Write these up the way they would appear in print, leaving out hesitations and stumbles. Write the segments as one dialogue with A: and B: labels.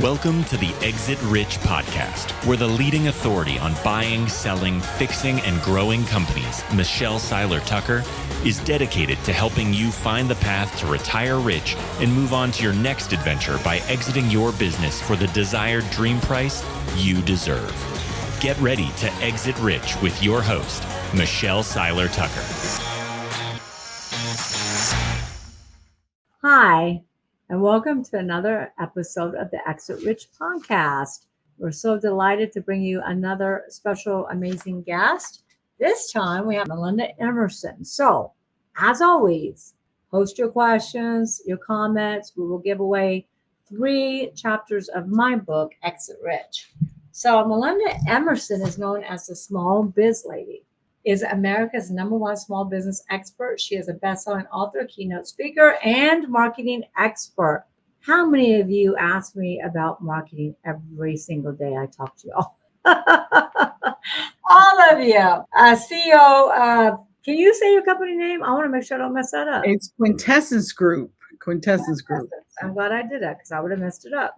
A: Welcome to the Exit Rich podcast, where the leading authority on buying, selling, fixing, and growing companies, Seiler Tucker, is dedicated to helping you find the path to retire rich and move on to your next adventure by exiting your business for the desired dream price you deserve. Get ready to exit rich with your host, Seiler Tucker.
B: Hi, and welcome to another episode of the Exit Rich podcast. We're so delighted to bring you another special, amazing guest. This time we have Melinda Emerson. So, as always, post your questions, your comments. We will give away 3 chapters of my book, Exit Rich. So, Melinda Emerson is known as the SmallBizLady. Is America's #1 small business expert. She is a best-selling author, keynote speaker, and marketing expert. How many of you ask me about marketing every single day I talk to y'all? All of you. CEO of, can you say your company name? I want to make sure I don't mess that up.
C: It's Quintessence Group. Quintessence Group.
B: I'm glad I did that because I would have messed it up.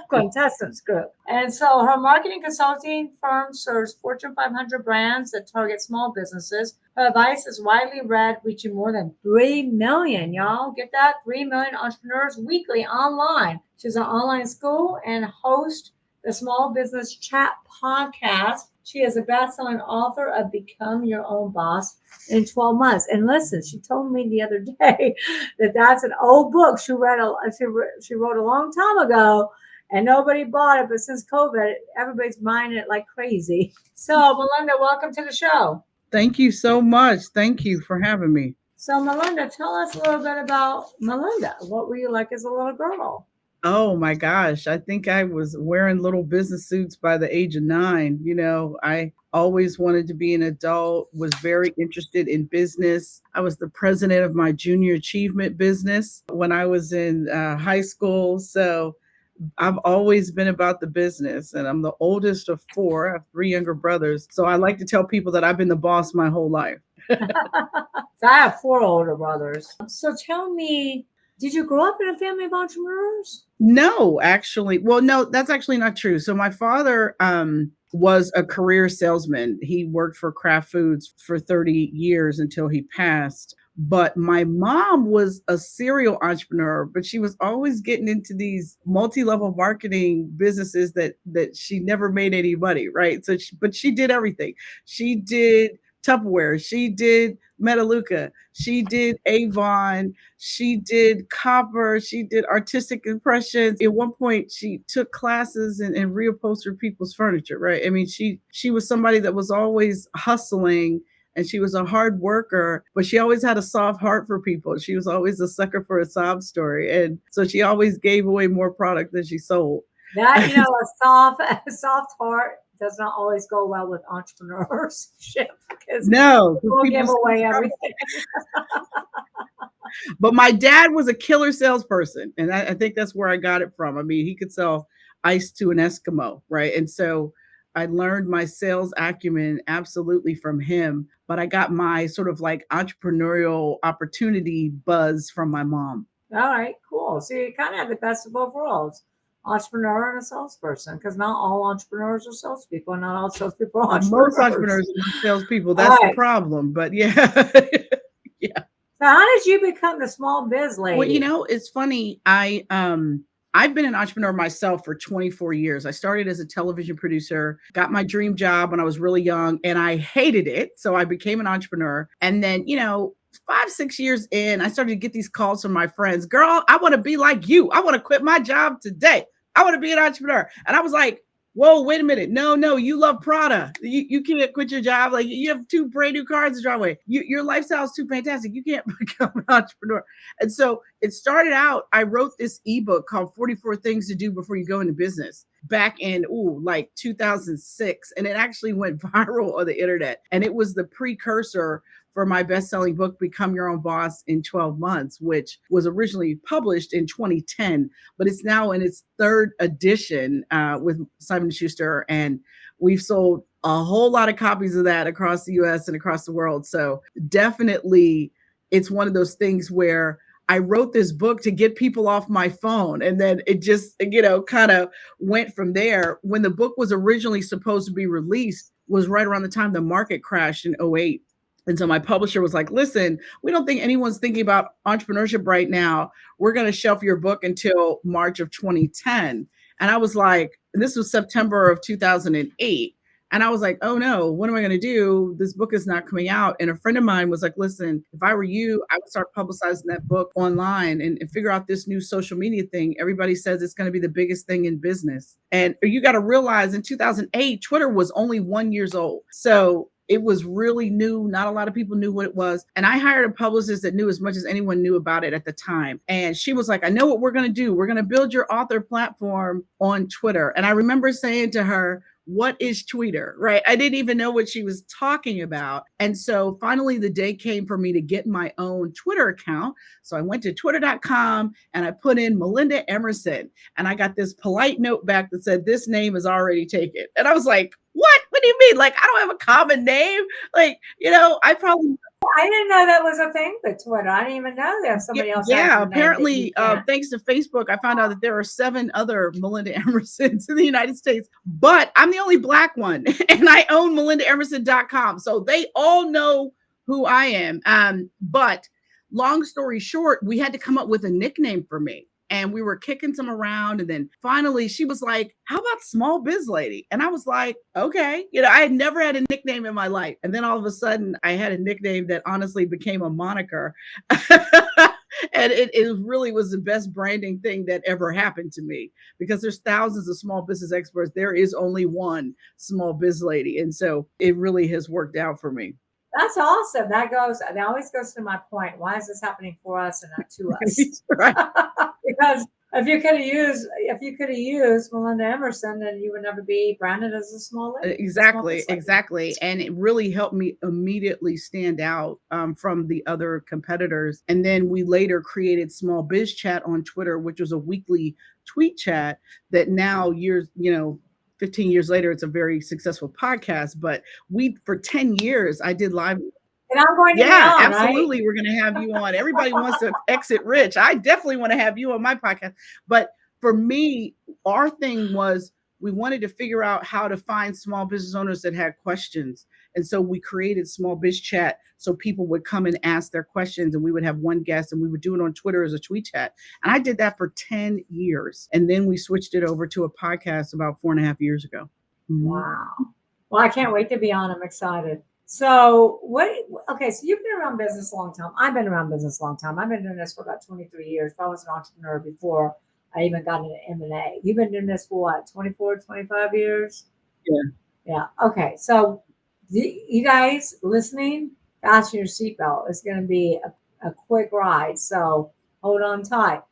B: Quintessence Group. And so her marketing consulting firm serves Fortune 500 brands that target small businesses. Her advice is widely read, reaching more than 3 million, y'all. Get that? 3 million entrepreneurs weekly online. She's an online school and host the Small Business Chat podcast. She is a best-selling author of Become Your Own Boss in 12 months. And listen, she told me the other day that that's an old book she wrote a long time ago, and nobody bought it. But since COVID, everybody's buying it like crazy. So, Melinda, welcome to the show.
C: Thank you so much. Thank you for having me.
B: So, Melinda, tell us a little bit about Melinda. What were you like as a little girl?
C: Oh my gosh. I think I was wearing little business suits by the age of 9. You know, I always wanted to be an adult, was very interested in business. I was the president of my junior achievement business when I was in high school. So I've always been about the business, and I'm the oldest of 4. I have 3 younger brothers. So I like to tell people that I've been the boss my whole life.
B: So I have 4 older brothers. So tell me, did you grow up in a family of entrepreneurs?
C: No, actually. Well, no, that's actually not true. So my father was a career salesman. He worked for Kraft Foods for 30 years until he passed. But my mom was a serial entrepreneur, but she was always getting into these multi-level marketing businesses that she never made any money, right? So, but she did everything. She did Tupperware. She did Metallica. She did Avon. She did copper. She did artistic impressions. At one point, she took classes and reupholstered people's furniture, right? I mean, she was somebody that was always hustling, and she was a hard worker, but she always had a soft heart for people. She was always a sucker for a sob story. And so she always gave away more product than she sold.
B: That, a soft heart does not always go well with entrepreneurship, because
C: no,
B: people give away everything.
C: But my dad was a killer salesperson, and I think that's where I got it from. I mean, he could sell ice to an Eskimo, right? And so I learned my sales acumen absolutely from him, but I got my sort of like entrepreneurial opportunity buzz from my mom.
B: All right, cool. So you kind of have the best of both worlds. Entrepreneur and a salesperson, because not all entrepreneurs are salespeople, and not all salespeople are entrepreneurs.
C: Most entrepreneurs are not salespeople. That's right. The problem. But yeah.
B: Yeah. So how did you become the small biz lady?
C: Well, it's funny. I've been an entrepreneur myself for 24 years. I started as a television producer, got my dream job when I was really young, and I hated it. So I became an entrepreneur. And then, 5-6 years in, I started to get these calls from my friends. Girl, I want to be like you. I want to quit my job today. I want to be an entrepreneur. And I was like, whoa, wait a minute. No, you love Prada. You can't quit your job. Like, you have 2 brand new cars to drive away. Your lifestyle is too fantastic. You can't become an entrepreneur. And so it started out, I wrote this ebook called 44 Things to Do Before You Go Into Business back in, 2006. And it actually went viral on the internet. And it was the precursor for my best-selling book, Become Your Own Boss in 12 Months, which was originally published in 2010, but it's now in its 3rd edition with Simon & Schuster, and we've sold a whole lot of copies of that across the US and across the world. So definitely it's one of those things where I wrote this book to get people off my phone. And then it just, kind of went from there. When the book was originally supposed to be released was right around the time the market crashed in '08. And so my publisher was like, listen, we don't think anyone's thinking about entrepreneurship right now. We're going to shelf your book until March of 2010. And I was like, this was September of 2008. And I was like, oh no, what am I going to do? This book is not coming out. And a friend of mine was like, listen, if I were you, I would start publicizing that book online and figure out this new social media thing. Everybody says it's going to be the biggest thing in business. And you got to realize in 2008, Twitter was only 1 year old. So it was really new. Not a lot of people knew what it was. And I hired a publicist that knew as much as anyone knew about it at the time. And she was like, I know what we're going to do. We're going to build your author platform on Twitter. And I remember saying to her, what is Twitter, right? I didn't even know what she was talking about. And so finally the day came for me to get my own Twitter account. So I went to twitter.com and I put in Melinda Emerson. And I got this polite note back that said, this name is already taken. And I was like, what? What do you mean? Like, I don't have a common name. Like, I probably...
B: I didn't know that was a thing for Twitter. I didn't even know that somebody else.
C: Yeah, apparently, thanks to Facebook, I found out that there are 7 other Melinda Emersons in the United States, but I'm the only Black one, and I own melindaemerson.com. So they all know who I am. But long story short, we had to come up with a nickname for me. And we were kicking some around. And then finally she was like, how about SmallBizLady? And I was like, okay. I had never had a nickname in my life. And then all of a sudden I had a nickname that honestly became a moniker. And it really was the best branding thing that ever happened to me, because there's thousands of small business experts. There is only one SmallBizLady. And so it really has worked out for me.
B: That's awesome. That always goes to my point. Why is this happening for us and not to us?
C: Right.
B: Because if you could have used Melinda Emerson, then you would never be branded as a small lady.
C: Exactly. And it really helped me immediately stand out from the other competitors. And then we later created Small Biz Chat on Twitter, which was a weekly tweet chat that now 15 years later, it's a very successful podcast. But for 10 years, I did live.
B: And I'm going to be on,
C: absolutely.
B: Right?
C: We're going to have you on. Everybody wants to exit rich. I definitely want to have you on my podcast. But for me, our thing was we wanted to figure out how to find small business owners that had questions. And so we created Small Biz Chat so people would come and ask their questions, and we would have one guest and we would do it on Twitter as a tweet chat. And I did that for 10 years. And then we switched it over to a podcast about 4.5 years ago.
B: Wow. Well, I can't wait to be on. I'm excited. So so you've been around business a long time. I've been around business a long time. I've been doing this for about 23 years. I was an entrepreneur before I even got into M&A. You've been doing this for what, 24, 25 years? Yeah. Okay. So you guys listening, fasten your seatbelt. It's going to be a quick ride. So hold on tight.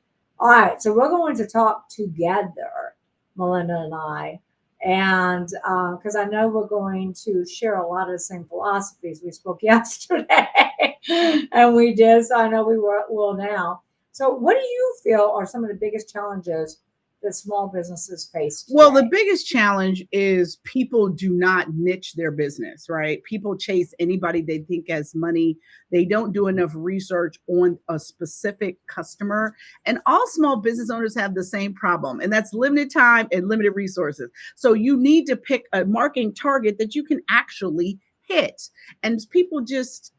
B: All right. So we're going to talk together, Melinda and I. And because I know we're going to share a lot of the same philosophies. We spoke yesterday and we did. So I know we will now. So what do you feel are some of the biggest challenges that small businesses face today?
C: Well, the biggest challenge is people do not niche their business, right? People chase anybody they think has money. They don't do enough research on a specific customer. And all small business owners have the same problem, and that's limited time and limited resources. So you need to pick a marketing target that you can actually hit. And people just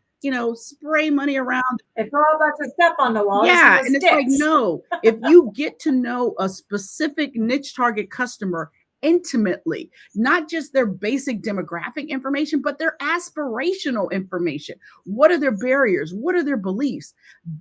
C: spray money around.
B: It's all about to step on the wall.
C: Yeah. And it's like, no, if you get to know a specific niche target customer intimately, not just their basic demographic information, but their aspirational information. What are their barriers? What are their beliefs?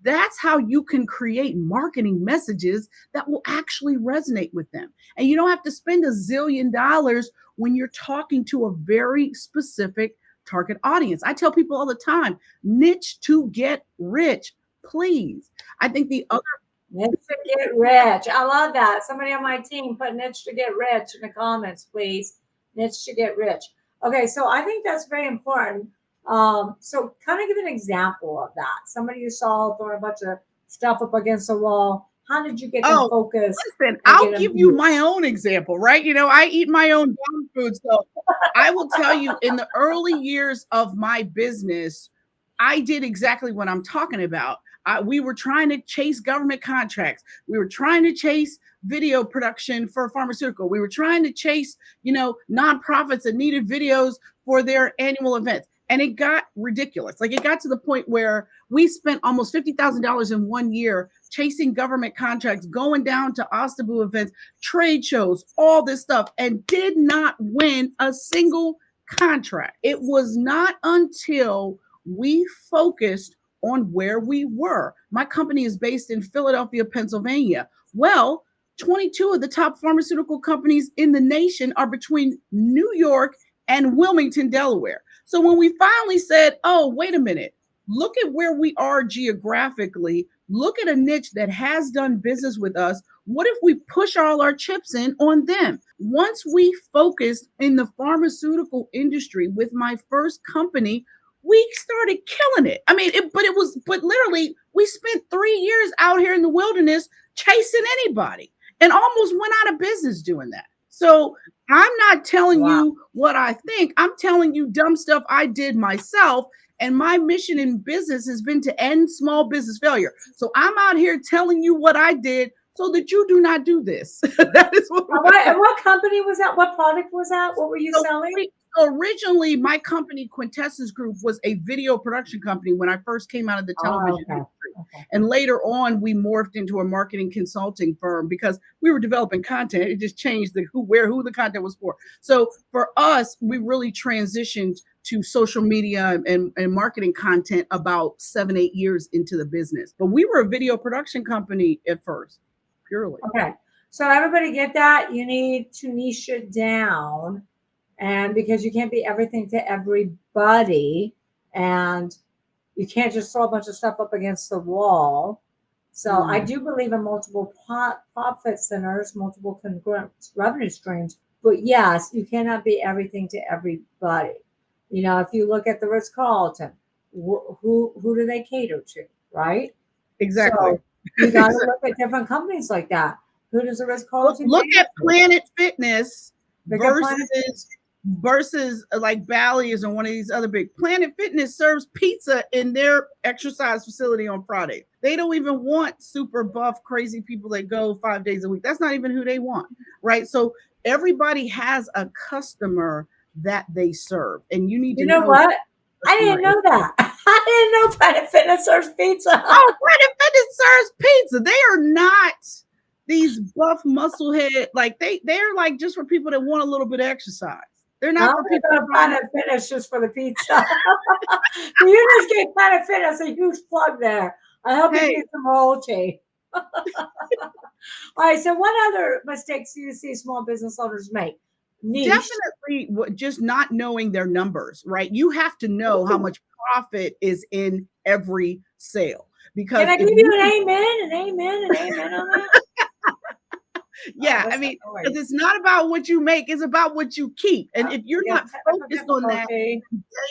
C: That's how you can create marketing messages that will actually resonate with them. And you don't have to spend $1 zillion when you're talking to a very specific target audience. I tell people all the time, niche to get rich, please. I think the other
B: niche to get rich. I love that. Somebody on my team put niche to get rich in the comments, please. Niche to get rich. Okay, so I think that's very important. So kind of give an example of that. Somebody you saw throwing a bunch of stuff up against the wall. How did you get them focused?
C: Listen, I'll give you my own example, right? I eat my own dog food. So I will tell you, in the early years of my business, I did exactly what I'm talking about. We were trying to chase government contracts. We were trying to chase video production for pharmaceutical. We were trying to chase, nonprofits that needed videos for their annual events. And it got ridiculous. Like it got to the point where we spent almost $50,000 in 1 year chasing government contracts, going down to Ostabu events, trade shows, all this stuff, and did not win a single contract. It was not until we focused on where we were. My company is based in Philadelphia, Pennsylvania. Well, 22 of the top pharmaceutical companies in the nation are between New York and Wilmington, Delaware. So when we finally said, oh, wait a minute, look at where we are geographically, look at a niche that has done business with us. What if we push all our chips in on them? Once we focused in the pharmaceutical industry with my first company, we started killing it. I mean, but literally, we spent 3 years out here in the wilderness chasing anybody and almost went out of business doing that. So I'm not telling you what I think. I'm telling you dumb stuff I did myself. And my mission in business has been to end small business failure. So I'm out here telling you what I did so that you do not do this. That is
B: what company was that? What product was that? What were you selling?
C: Originally, my company, Quintessence Group, was a video production company when I first came out of the television industry. Okay. And later on, we morphed into a marketing consulting firm because we were developing content. It just changed who the content was for. So for us, we really transitioned to social media and marketing content about 7-8 years into the business. But we were a video production company at first, purely.
B: Okay. So everybody get that? You need to niche it down. And because you can't be everything to everybody, and you can't just throw a bunch of stuff up against the wall. So I do believe in multiple profit centers, multiple congruent revenue streams. But yes, you cannot be everything to everybody. If you look at the Ritz-Carlton, who do they cater to, right?
C: Exactly.
B: So you got to look at different companies like that. Who does the Ritz-Carlton
C: look at Planet Fitness versus like Bally's and one of these other big. Planet Fitness serves pizza in their exercise facility on Friday. They don't even want super buff, crazy people that go 5 days a week. That's not even who they want, right? So everybody has a customer that they serve, and you need to know
B: what? I didn't know that. I didn't know Planet Fitness serves pizza.
C: Oh, Planet Fitness serves pizza. They are not these buff muscle head, like they're like just for people that want a little bit of exercise. They're not for people
B: that Planet Fitness just for the pizza. You just gave Planet Fitness a huge plug there. I hope you get some royalty. All right. So what other mistakes do you see small business owners make? Niche.
C: Definitely just not knowing their numbers, right? You have to know how much profit is in every sale. Because
B: can I give you an amen on that?
C: Yeah, I mean, because it's not about what you make, it's about what you keep. And if you're not focused on that day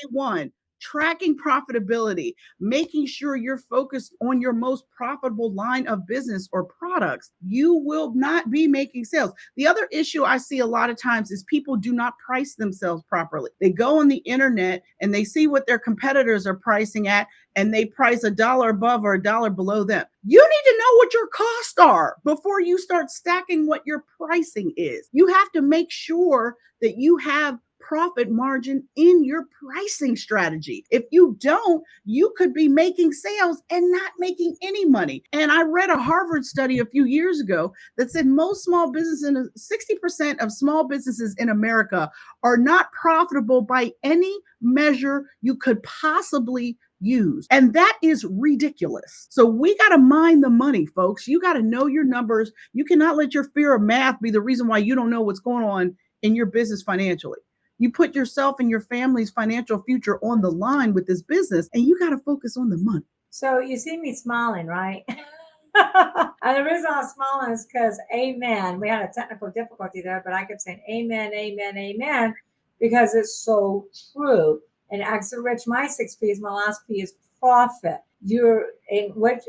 C: one, tracking profitability, making sure you're focused on your most profitable line of business or products, you will not be making sales. The other issue I see a lot of times is people do not price themselves properly. They go on the internet and they see what their competitors are pricing at, and they price $1 above or $1 below them. You need to know what your costs are before you start stacking what your pricing is. You have to make sure that you have profit margin in your pricing strategy. If you don't, you could be making sales and not making any money. And I read a Harvard study a few years ago that said most small businesses, 60% of small businesses in America are not profitable by any measure you could possibly use. And that is ridiculous. So we got to mind the money, folks. You got to know your numbers. You cannot let your fear of math be the reason why you don't know what's going on in your business financially. You put yourself and your family's financial future on the line with this business, and you got to focus on the money.
B: So you see me smiling, right? And the reason I'm smiling is because amen. We had a technical difficulty there, but I kept saying amen, amen, amen, because it's so true. And Exit Rich, my 6 P's, my last P is profit.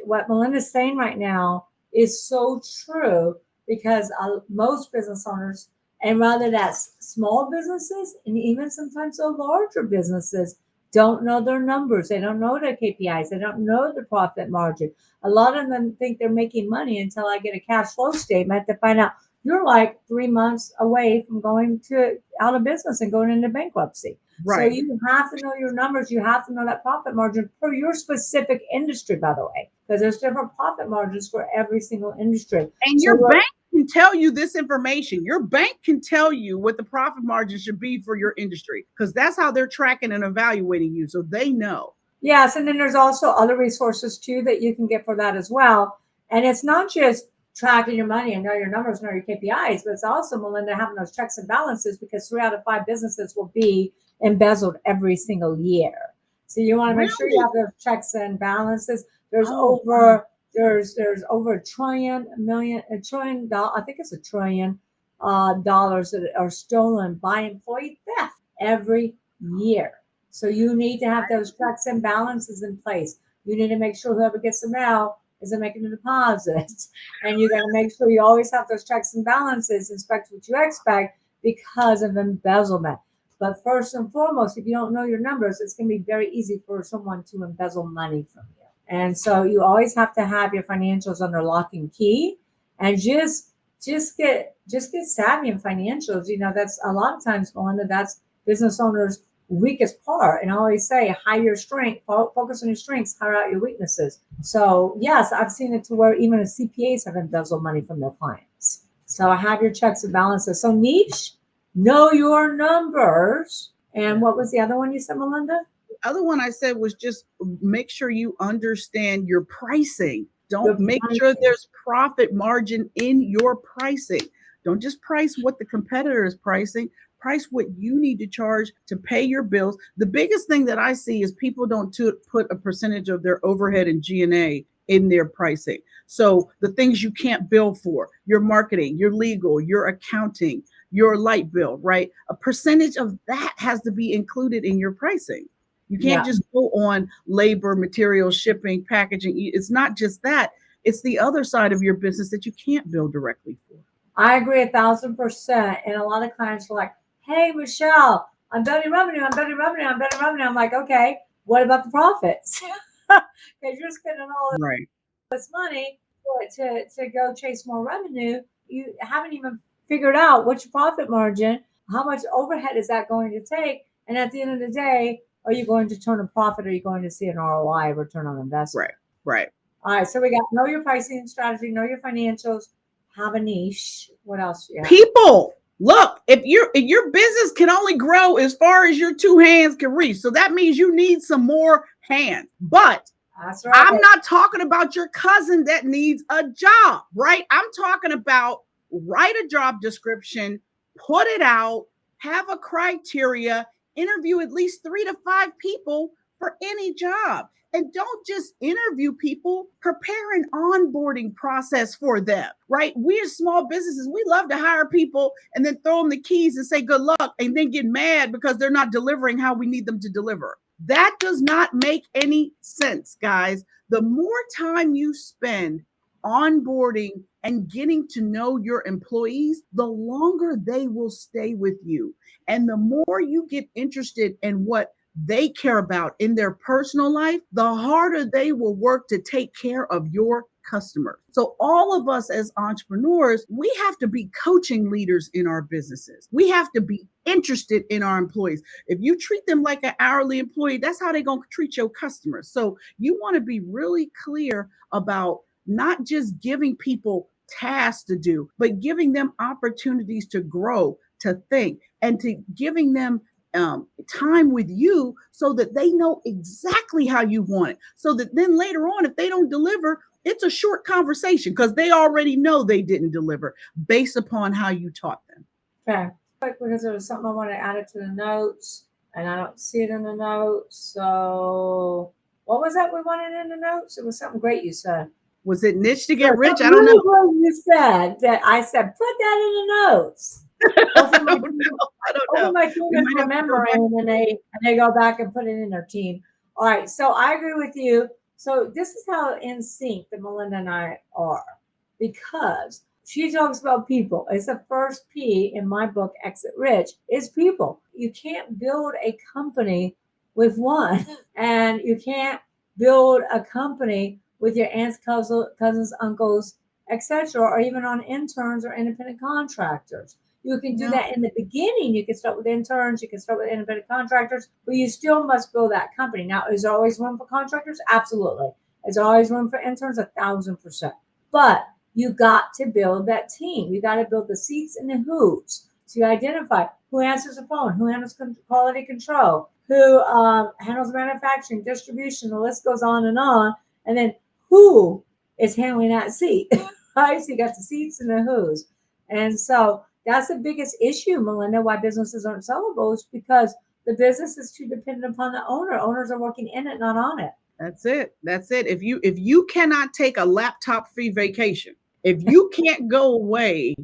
B: What Melinda's saying right now is so true, because most business owners, and rather that's small businesses and even sometimes the larger businesses, don't know their numbers. They don't know their KPIs. They don't know the profit margin. A lot of them think they're making money until I get a cash flow statement to find out you're like 3 months away from going to out of business and going into bankruptcy. So
C: Right.
B: you have to know your numbers. You have to know that profit margin for your specific industry, by the way, because there's different profit margins for every single industry.
C: And
B: So
C: your bank can tell you this information. Your bank can tell you what the profit margin should be for your industry, because that's how they're tracking and evaluating you. So they know.
B: yes, and then there's also other resources too that you can get for that as well. And it's not just tracking your money and know your numbers, know your KPIs, but it's also, Melinda, having those checks and balances, because 3 out of 5 businesses will be embezzled every single year. So you want to make sure you
C: Really?
B: have those checks and balances. There's
C: Oh,
B: there's over a trillion dollars, I think it's $1 trillion dollars that are stolen by employee theft every year. So you need to have those checks and balances in place. You need to make sure whoever gets the mail isn't making a deposit. And you got to make sure you always have those checks and balances, inspect what you expect because of embezzlement. But first and foremost, if you don't know your numbers, it's going to be very easy for someone to embezzle money from you. And so you always have to have your financials under lock and key, and just get savvy in financials. You know, that's a lot of times, Melinda, that's business owners' weakest part. And I always say, hide your strength, focus on your strengths, hire out your weaknesses. So yes, I've seen it to where even the CPAs have embezzled money from their clients. So have your checks and balances. So niche, know your numbers. And what was the other one you said, Melinda?
C: the other one I said was just make sure you understand your pricing.
B: Your
C: Don't make sure there's profit margin in your pricing. Don't just price what the competitor is pricing. Price what you need to charge to pay your bills. The biggest thing that I see is people don't put a percentage of their overhead and G&A in their pricing. So the things you can't bill for, your marketing, your legal, your accounting, your light bill, right? A percentage of that has to be included in your pricing. You can't just go on labor, materials, shipping, packaging. It's not just that. It's the other side of your business that you can't bill directly for.
B: I agree 1,000%. And a lot of clients are like, hey, Michelle, I'm building revenue. I'm like, okay, what about the profits? Because you're spending all
C: Right.
B: this money to go chase more revenue. You haven't even figured out what's your profit margin, how much overhead is that going to take, and at the end of the day, are you going to turn a profit? Or are you going to see an ROI, return on investment?
C: Right.
B: All right, so we got know your pricing strategy, know your financials, have a niche. What else? Yeah.
C: People, look, if your business can only grow as far as your 2 hands can reach, so that means you need some more hands. But
B: That's right.
C: I'm not talking about your cousin that needs a job, right? I'm talking about write a job description, put it out, have a criteria, interview at least 3 to 5 people for any job. And don't just interview people, prepare an onboarding process for them, right? We as small businesses, we love to hire people and then throw them the keys and say good luck and then get mad because they're not delivering how we need them to deliver. That does not make any sense, guys. The more time you spend onboarding and getting to know your employees, the longer they will stay with you. And the more you get interested in what they care about in their personal life, the harder they will work to take care of your customers. So all of us as entrepreneurs, we have to be coaching leaders in our businesses. We have to be interested in our employees. If you treat them like an hourly employee, that's how they're going to treat your customers. So you want to be really clear about not just giving people tasks to do, but giving them opportunities to grow, to think, and to giving them time with you so that they know exactly how you want it. So that then later on, if they don't deliver, it's a short conversation because they already know they didn't deliver based upon how you taught them.
B: Okay. Because there was something I want to add it to the notes, and I don't see it in the notes. So what was that we wanted in the notes? It was something great you said.
C: Was it niche to get rich? I don't know.
B: What you said that I said, put that in the notes.
C: I don't know.
B: My team is remembering, and they go back and put it in their team. All right, so I agree with you. So this is how in sync that Melinda and I are, because she talks about people. It's the first P in my book, Exit Rich, is people. You can't build a company with one. And you can't build a company with your aunts, cousins, uncles, etc., or even on interns or independent contractors. You can do
C: No.
B: that in the beginning. You can start with interns, you can start with independent contractors, but you still must build that company. Now, is there always room for contractors? Absolutely. Is there always room for interns? 1,000%. But you got to build that team. You got to build the seats and the who's. So you identify who answers the phone, who handles quality control, who handles manufacturing, distribution, the list goes on, and then who is handling that seat, right? So you got the seats and the who's. And so that's the biggest issue, Melinda, why businesses aren't sellable is because the business is too dependent upon the owner. Owners are working in it, not on it.
C: That's it. That's it. If you cannot take a laptop free vacation, if you can't go away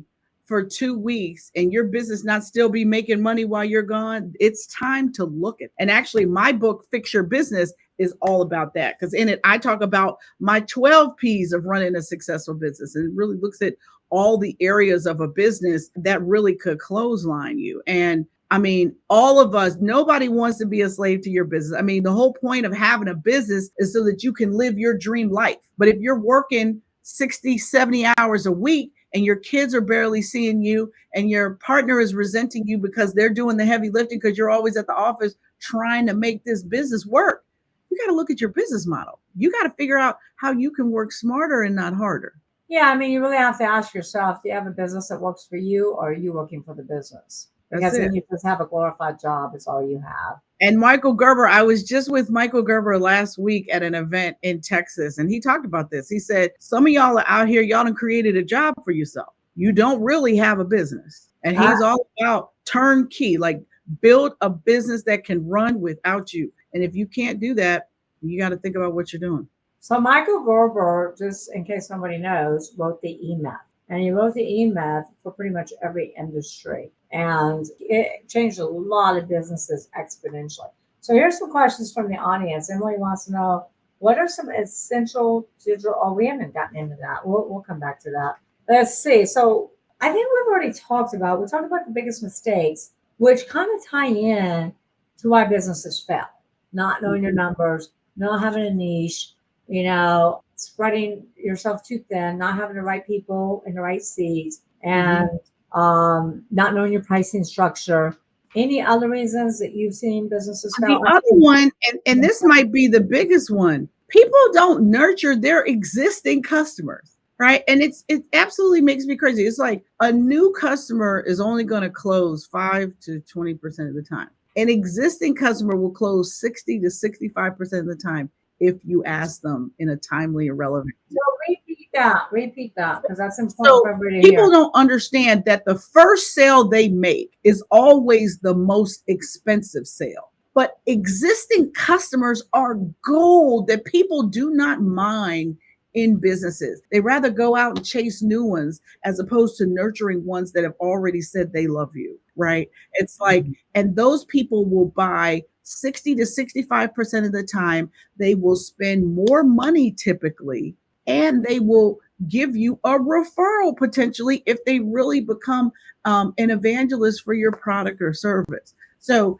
C: for 2 weeks and your business not still be making money while you're gone, it's time to look at. And actually, my book, Fix Your Business, is all about that. Because in it, I talk about my 12 P's of running a successful business. And it really looks at all the areas of a business that really could clothesline you. And I mean, all of us, nobody wants to be a slave to your business. I mean, the whole point of having a business is so that you can live your dream life. But if you're working 60, 70 hours a week and your kids are barely seeing you and your partner is resenting you because they're doing the heavy lifting because you're always at the office trying to make this business work, you got to look at your business model. You got to figure out how you can work smarter and not harder.
B: Yeah, I mean, you really have to ask yourself, do you have a business that works for you or are you working for the business? Because then you just have a glorified job. It's all you have.
C: And Michael Gerber, I was just with Michael Gerber last week at an event in Texas, and he talked about this. He said, some of y'all are out here, y'all done created a job for yourself. You don't really have a business. And he's all about turnkey, like build a business that can run without you. And if you can't do that, you got to think about what you're doing.
B: So Michael Gerber, just in case somebody knows, wrote the E-Myth. And he wrote the E-Myth for pretty much every industry. And it changed a lot of businesses exponentially. So here's some questions from the audience. Emily wants to know, what are some essential digital, oh, we haven't gotten into that. We'll come back to that. Let's see. So I think we talked about the biggest mistakes, which kind of tie in to why businesses fail. Not knowing your numbers, not having a niche, spreading yourself too thin, not having the right people in the right seats, and not knowing your pricing structure. Any other reasons that you've seen businesses fail?
C: The other one, and this might be the biggest one, people don't nurture their existing customers, right? And it absolutely makes me crazy. It's like a new customer is only going to close 5 to 20% of the time. An existing customer will close 60 to 65% of the time if you ask them in a timely and relevant.
B: So repeat that, because that's important for everybody to hear.
C: People don't understand that the first sale they make is always the most expensive sale. But existing customers are gold that people do not mind in businesses. They rather go out and chase new ones as opposed to nurturing ones that have already said they love you, right? It's like, and those people will buy 60 to 65% of the time. They will spend more money typically, and they will give you a referral potentially if they really become an evangelist for your product or service. So,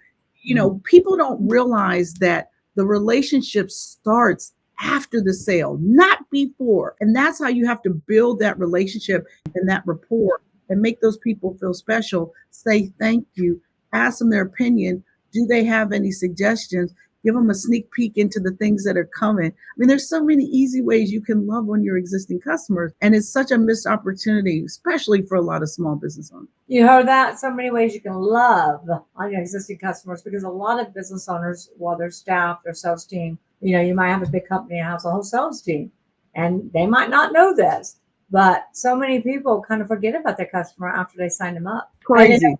C: people don't realize that the relationship starts after the sale, not before. And that's how you have to build that relationship and that rapport and make those people feel special. Say thank you, ask them their opinion. Do they have any suggestions? Give them a sneak peek into the things that are coming. I mean, there's so many easy ways you can love on your existing customers. And it's such a missed opportunity, especially for a lot of small business owners.
B: You heard that? So many ways you can love on your existing customers, because a lot of business owners, their staff, their sales team, you might have a big company and has a whole sales team, and they might not know this, but so many people kind of forget about their customer after they sign them up.
C: Crazy.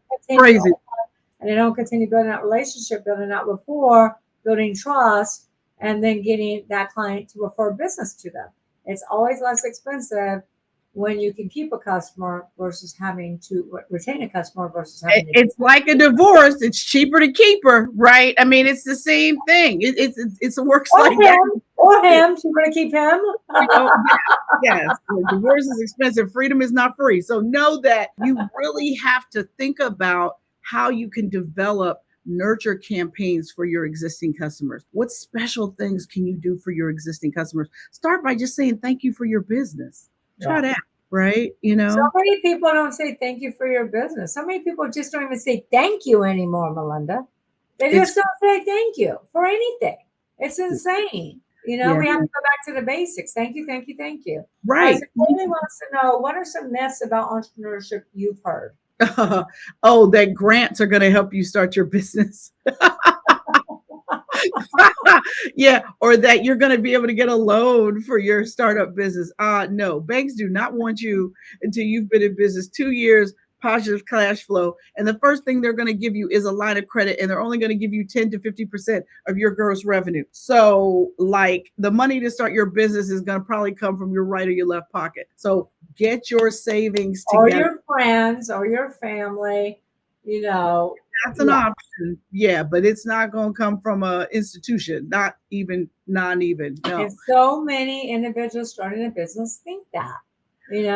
B: And they don't continue building that relationship, building that rapport, building trust, and then getting that client to refer business to them. It's always less expensive when you can keep a customer versus having to retain a customer versus having to.
C: It's like a divorce. It's cheaper to keep her, right? I mean, it's the same thing. It's a works like that.
B: Or him, cheaper to keep him.
C: Yes. Divorce is expensive. Freedom is not free. So know that you really have to think about how you can develop nurture campaigns for your existing customers. What special things can you do for your existing customers? Start by just saying thank you for your business. Try that, right?
B: So many people don't say thank you for your business. So many people just don't even say thank you anymore, Melinda. They just don't say thank you for anything. It's insane. We have to go back to the basics. Thank you, thank you, thank you.
C: Right.
B: Somebody wants to know, what are some myths about entrepreneurship you've heard?
C: That grants are going to help you start your business. Yeah, or that you're going to be able to get a loan for your startup business. No, banks do not want you until you've been in business 2 years, positive cash flow. And the first thing they're going to give you is a line of credit, and they're only going to give you 10 to 50% of your gross revenue. So like the money to start your business is going to probably come from your right or your left pocket. So get your savings together.
B: Or your friends or your family,
C: That's an option. Yeah, but it's not going to come from an institution, not even. No.
B: And so many individuals starting a business think that, And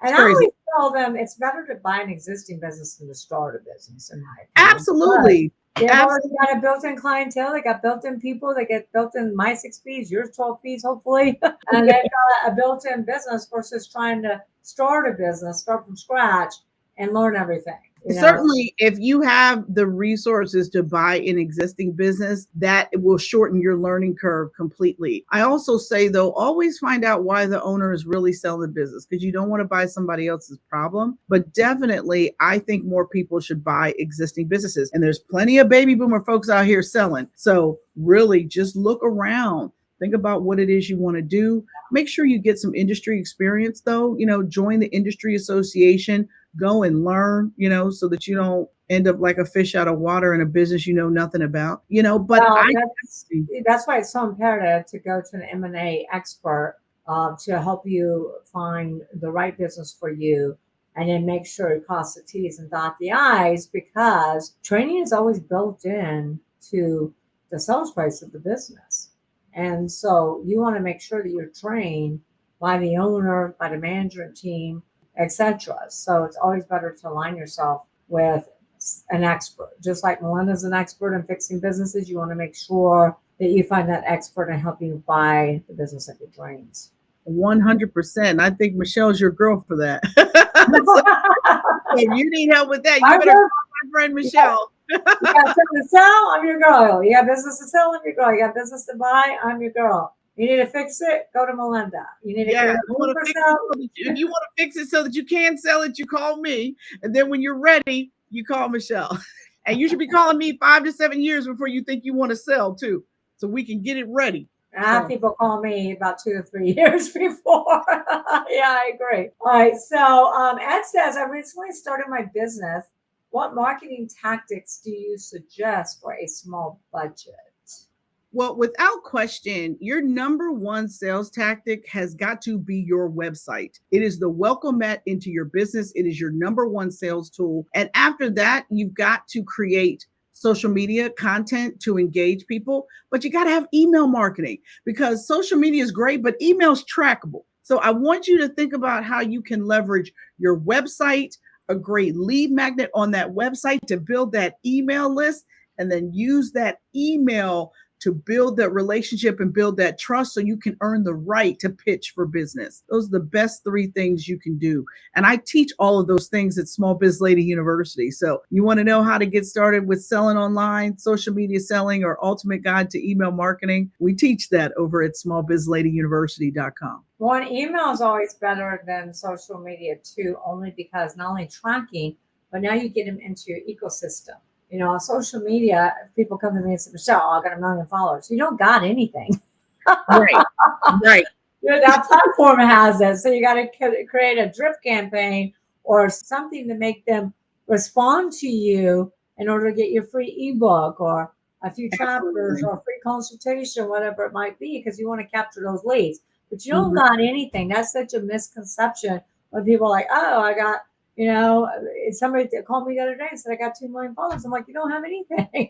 B: I always tell them it's better to buy an existing business than to start a business, in my opinion.
C: Absolutely.
B: They've already got a built-in clientele. They got built-in people. They get built-in my 6 P's, yours 12 P's, hopefully. And they've got a built-in business versus trying to start a business, start from scratch and learn everything.
C: Certainly, if you have the resources to buy an existing business, that will shorten your learning curve completely. I also say, though, always find out why the owner is really selling the business, because you don't want to buy somebody else's problem. But definitely, I think more people should buy existing businesses. And there's plenty of baby boomer folks out here selling. So really just look around. Think about what it is you want to do. Make sure you get some industry experience, though. Join the industry association. Go and learn, so that you don't end up like a fish out of water in a business you know nothing about, but
B: that's why it's so imperative to go to an M&A expert to help you find the right business for you, and then make sure you cross the T's and dot the I's, because training is always built in to the sales price of the business. And so you want to make sure that you're trained by the owner, by the management team, etc. So it's always better to align yourself with an expert. Just like Melinda's an expert in fixing businesses, you want to make sure that you find that expert and help you buy the business of your dreams.
C: 100%. I think Michelle's your girl for that. So if you need help with that, you better call my friend Michelle.
B: You got something to sell, I'm your girl. You got business to sell, I'm your girl. You got business to buy, I'm your girl. You need to fix it, go to Melinda. You need to
C: if you want to fix it so that you can sell it, you call me. And then when you're ready, you call Michelle. And you should be calling me 5 to 7 years before you think you want to sell too, so we can get it ready.
B: I have people call me about 2 to 3 years before. Yeah, I agree. All right. So Ed says, I recently started my business. What marketing tactics do you suggest for a small budget?
C: Well, without question, your number one sales tactic has got to be your website. It is the welcome mat into your business. It is your number one sales tool. And after that, you've got to create social media content to engage people, but you got to have email marketing, because social media is great, but email is trackable. So I want you to think about how you can leverage your website, a great lead magnet on that website to build that email list, and then use that email to build that relationship and build that trust so you can earn the right to pitch for business. Those are the best 3 things you can do. And I teach all of those things at SmallBizLady University. So you want to know how to get started with selling online, social media selling, or ultimate guide to email marketing? We teach that over at SmallBizLadyUniversity.com.
B: Well, an email is always better than social media too, only because not only tracking, but now you get them into your ecosystem. On social media, people come to me and say, Michelle, I got 1 million followers. You don't got anything.
C: Right.
B: That platform has it. So you got to create a drip campaign or something to make them respond to you in order to get your free ebook or a few chapters or a free consultation, whatever it might be, because you want to capture those leads. But you don't got anything. That's such a misconception when people are like, oh, I got, somebody called me the other day and said, I got 2 million followers. I'm like, you don't have anything.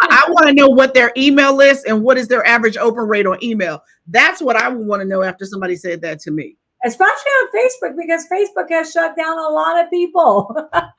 C: I want to know what their email is and what is their average open rate on email. That's what I would want to know after somebody said that to me.
B: Especially on Facebook, because Facebook has shut down a lot of people.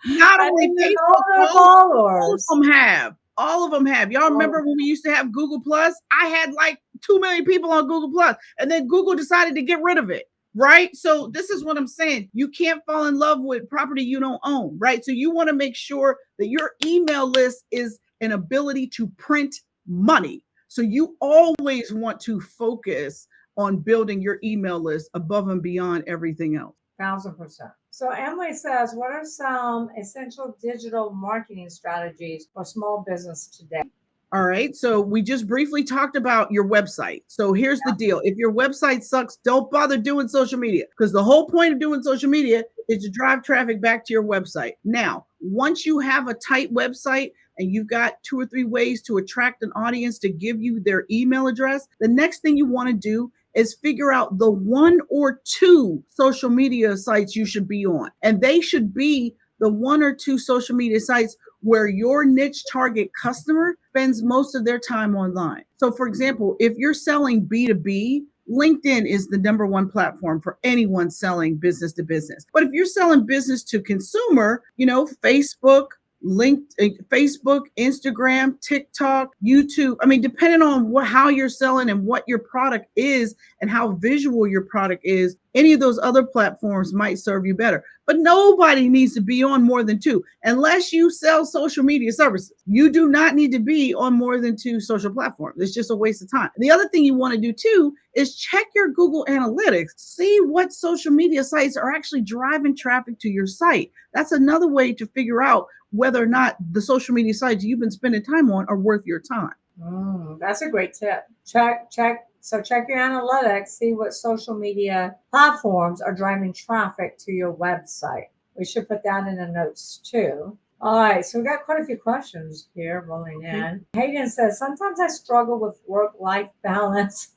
C: Not only Facebook, all of them have. All of them have. Y'all remember when we used to have Google Plus? I had like 2 million people on Google Plus, and then Google decided to get rid of it. Right. So this is what I'm saying. You can't fall in love with property you don't own. Right. So you want to make sure that your email list is an ability to print money. So you always want to focus on building your email list above and beyond everything else.
B: 1,000%. So Emily says, what are some essential digital marketing strategies for small business today?
C: All right. So we just briefly talked about your website. So here's the deal. If your website sucks, don't bother doing social media, because the whole point of doing social media is to drive traffic back to your website. Now, once you have a tight website and you've got 2 or 3 ways to attract an audience to give you their email address, the next thing you want to do is figure out the 1 or 2 social media sites you should be on. And they should be the 1 or 2 social media sites where your niche target customer spends most of their time online. So for example, if you're selling B2B, LinkedIn is the number 1 platform for anyone selling business to business. But if you're selling business to consumer, Facebook, Facebook, Instagram, TikTok, YouTube. I mean, depending on how you're selling and what your product is and how visual your product is, any of those other platforms might serve you better. But nobody needs to be on more than 2 unless you sell social media services. You do not need to be on more than 2 social platforms. It's just a waste of time. The other thing you want to do too is check your Google Analytics. See what social media sites are actually driving traffic to your site. That's another way to figure out whether or not the social media sites you've been spending time on are worth your time.
B: That's a great tip. Check your analytics, see what social media platforms are driving traffic to your website. We should put that in the notes too. All right, so we got quite a few questions here rolling in. Hayden says, sometimes I struggle with work-life balance.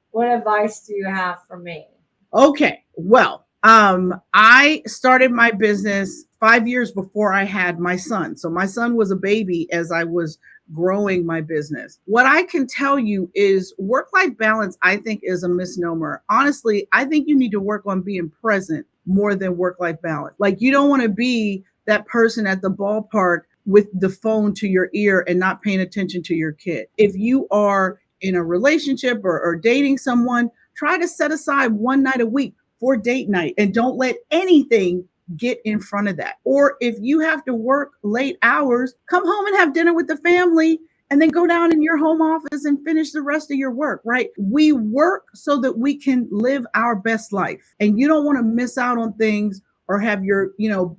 B: What advice do you have for me?
C: Okay, well, I started my business 5 years before I had my son. So my son was a baby as I was growing my business. What I can tell you is work-life balance, I think, is a misnomer. Honestly, I think you need to work on being present more than work-life balance. Like, you don't want to be that person at the ballpark with the phone to your ear and not paying attention to your kid. If you are in a relationship or dating someone, try to set aside 1 night a week for date night and don't let anything get in front of that. Or if you have to work late hours, come home and have dinner with the family and then go down in your home office and finish the rest of your work, right? We work so that we can live our best life. And you don't want to miss out on things or have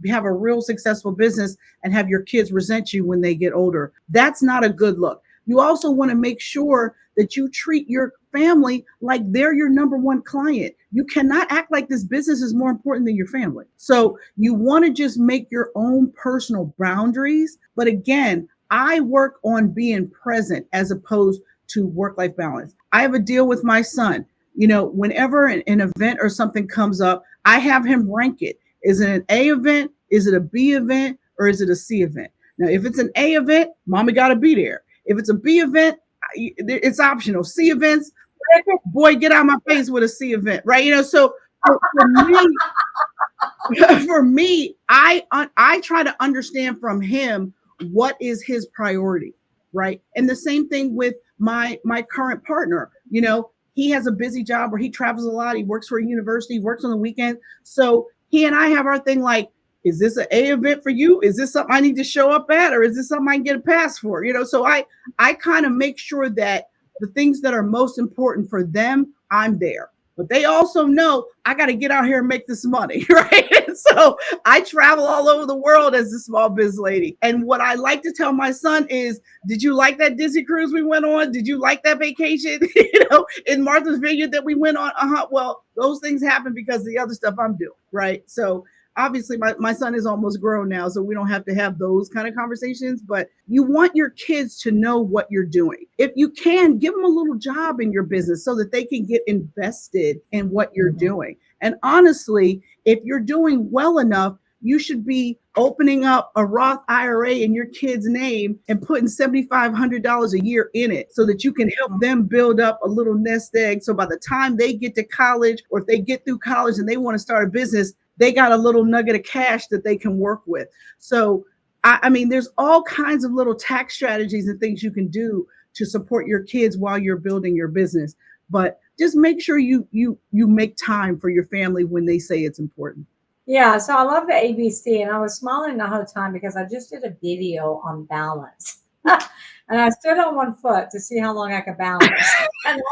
C: have a real successful business and have your kids resent you when they get older. That's not a good look. You also want to make sure that you treat your family like they're your number 1 client. You cannot act like this business is more important than your family. So you want to just make your own personal boundaries. But again, I work on being present as opposed to work-life balance. I have a deal with my son. Whenever an event or something comes up, I have him rank it. Is it an A event? Is it a B event? Or is it a C event? Now, if it's an A event, mommy got to be there. If it's a B event, it's optional. C events, boy, get out of my face with a C event, right? So for me, I try to understand from him what is his priority, right? And the same thing with my current partner. He has a busy job where he travels a lot. He works for a university, works on the weekend. So he and I have our thing like, is this an A event for you? Is this something I need to show up at? Or is this something I can get a pass for? So I kind of make sure that the things that are most important for them, I'm there. But they also know I got to get out here and make this money, right? So I travel all over the world as a small biz lady. And what I like to tell my son is, did you like that Disney cruise we went on? Did you like that vacation, in Martha's Vineyard that we went on? Well, those things happen because of the other stuff I'm doing, right? So obviously my son is almost grown now, so we don't have to have those kind of conversations, but you want your kids to know what you're doing. If you can, give them a little job in your business so that they can get invested in what you're doing. And honestly, if you're doing well enough, you should be opening up a Roth IRA in your kid's name and putting $7,500 a year in it so that you can help them build up a little nest egg. So by the time they get to college, or if they get through college and they want to start a business, they got a little nugget of cash that they can work with. So I mean, there's all kinds of little tax strategies and things you can do to support your kids while you're building your business. But just make sure you make time for your family when they say it's important.
B: Yeah, so I love the ABC, and I was smiling the whole time because I just did a video on balance. And I stood on one foot to see how long I could balance. And,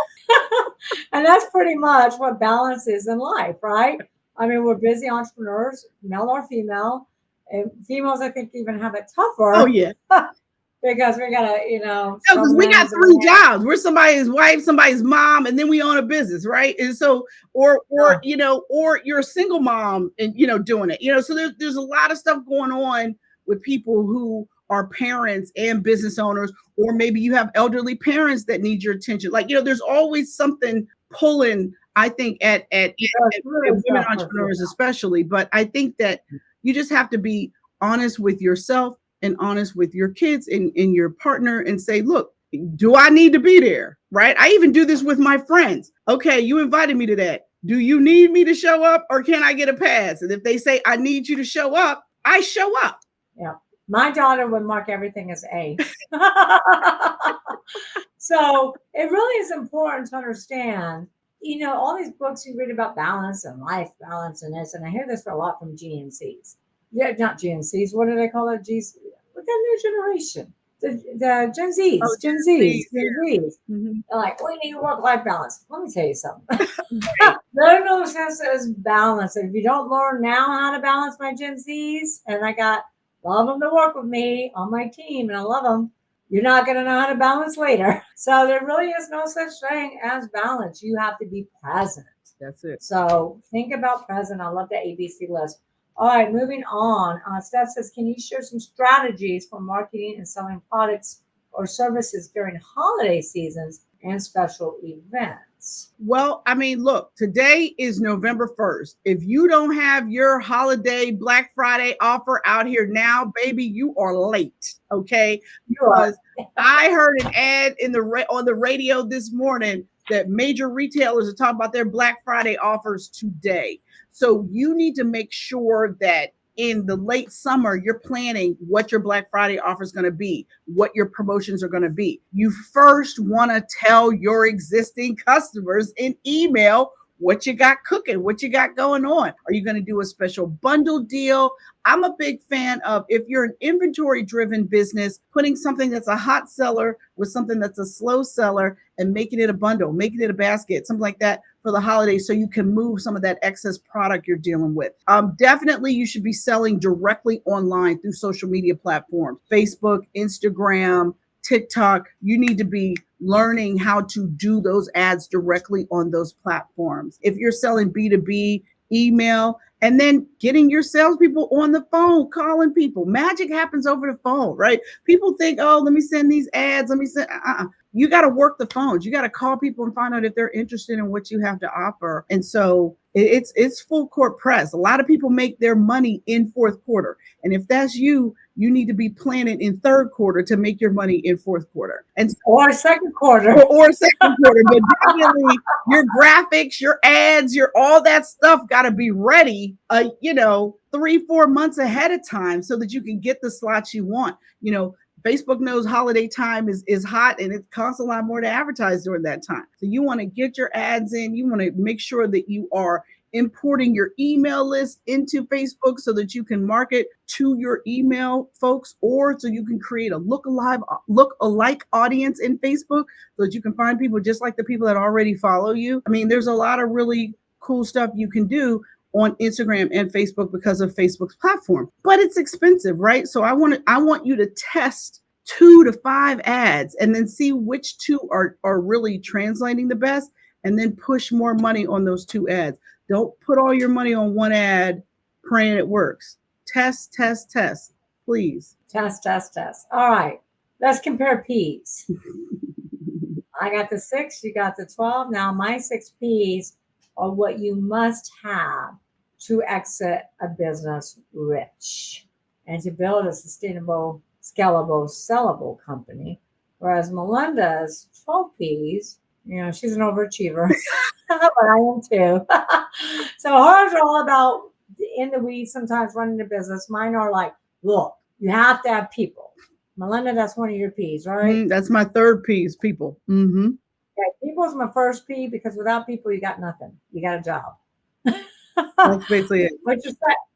B: and that's pretty much what balance is in life, right? I mean, we're busy entrepreneurs, male or female. And females, I think, even have it tougher.
C: Oh, yeah.
B: Because we gotta,
C: no, because we got 3 jobs. We're somebody's wife, somebody's mom, and then we own a business, right? And so, or you're a single mom and doing it. So there's a lot of stuff going on with people who are parents and business owners, or maybe you have elderly parents that need your attention. Like, there's always something pulling, I think, at women entrepreneurs especially. But I think that you just have to be honest with yourself and honest with your kids and your partner and say, look, do I need to be there? Right? I even do this with my friends. Okay, you invited me to that. Do you need me to show up, or can I get a pass? And if they say, I need you to show up, I show up.
B: Yeah. My daughter would mark everything as A. So it really is important to understand, all these books you read about balance and life balance and this, and I hear this a lot from GNCs. Yeah, not GNCs. What do they call it? With the new generation, the Gen Zs, Gen Zs. Mm-hmm. They're like, we need work-life balance. Let me tell you something. There's no sense as balance. If you don't learn now how to balance my Gen Zs, and I got a lot of them to work with me on my team, and I love them, you're not going to know how to balance later. So there really is no such thing as balance. You have to be present.
C: That's it.
B: So think about present. I love the ABC list. All right, moving on. Steph says, can you share some strategies for marketing and selling products or services during holiday seasons and special events?
C: Well, I mean, look, today is November 1st. If you don't have your holiday Black Friday offer out here now, baby, you are late. Okay. Because I heard an ad on the radio this morning that major retailers are talking about their Black Friday offers today. So you need to make sure that in the late summer, you're planning what your Black Friday offer is going to be, what your promotions are going to be. You first want to tell your existing customers in email what you got cooking, what you got going on. Are you going to do a special bundle deal? I'm a big fan of, if you're an inventory driven business, putting something that's a hot seller with something that's a slow seller and making it a bundle, making it a basket, something like that for the holidays, so you can move some of that excess product you're dealing with. Definitely, you should be selling directly online through social media platforms, Facebook, Instagram, TikTok. You need to be learning how to do those ads directly on those platforms. If you're selling B2B, email, and then getting your salespeople on the phone, calling people. Magic happens over the phone, right? People think, oh, let me send these ads. Let me send. You got to work the phones. You got to call people and find out if they're interested in what you have to offer. And so it's full court press. A lot of people make their money in fourth quarter. And if that's you, you need to be planning in third quarter to make your money in fourth quarter. And
B: or second quarter.
C: Or second quarter. But definitely your graphics, your ads, your all that stuff got to be ready, 3-4 months ahead of time so that you can get the slots you want. Facebook knows holiday time is hot, and it costs a lot more to advertise during that time. So you want to get your ads in. You want to make sure that you are importing your email list into Facebook so that you can market to your email folks, or so you can create a look-alike audience in Facebook so that you can find people just like the people that already follow you. I mean, there's a lot of really cool stuff you can do on Instagram and Facebook because of Facebook's platform, but it's expensive, right? So I want you to test 2 to 5 ads and then see which 2 are really translating the best, and then push more money on those 2 ads. Don't put all your money on one ad praying it works. Test, please.
B: Test. All right, let's compare P's. I got the 6, you got the 12. Now my 6 P's are what you must have to exit a business rich and to build a sustainable, scalable, sellable company. Whereas Melinda's 12 P's, she's an overachiever, but I am too. So hers are all about in the weeds, sometimes running the business. Mine are like, look, You have to have people. Melinda, that's one of your P's, right?
C: That's my third P is people. Mm-hmm.
B: Yeah, people is my first P because without people, you got nothing. You got a job.
C: That's basically it.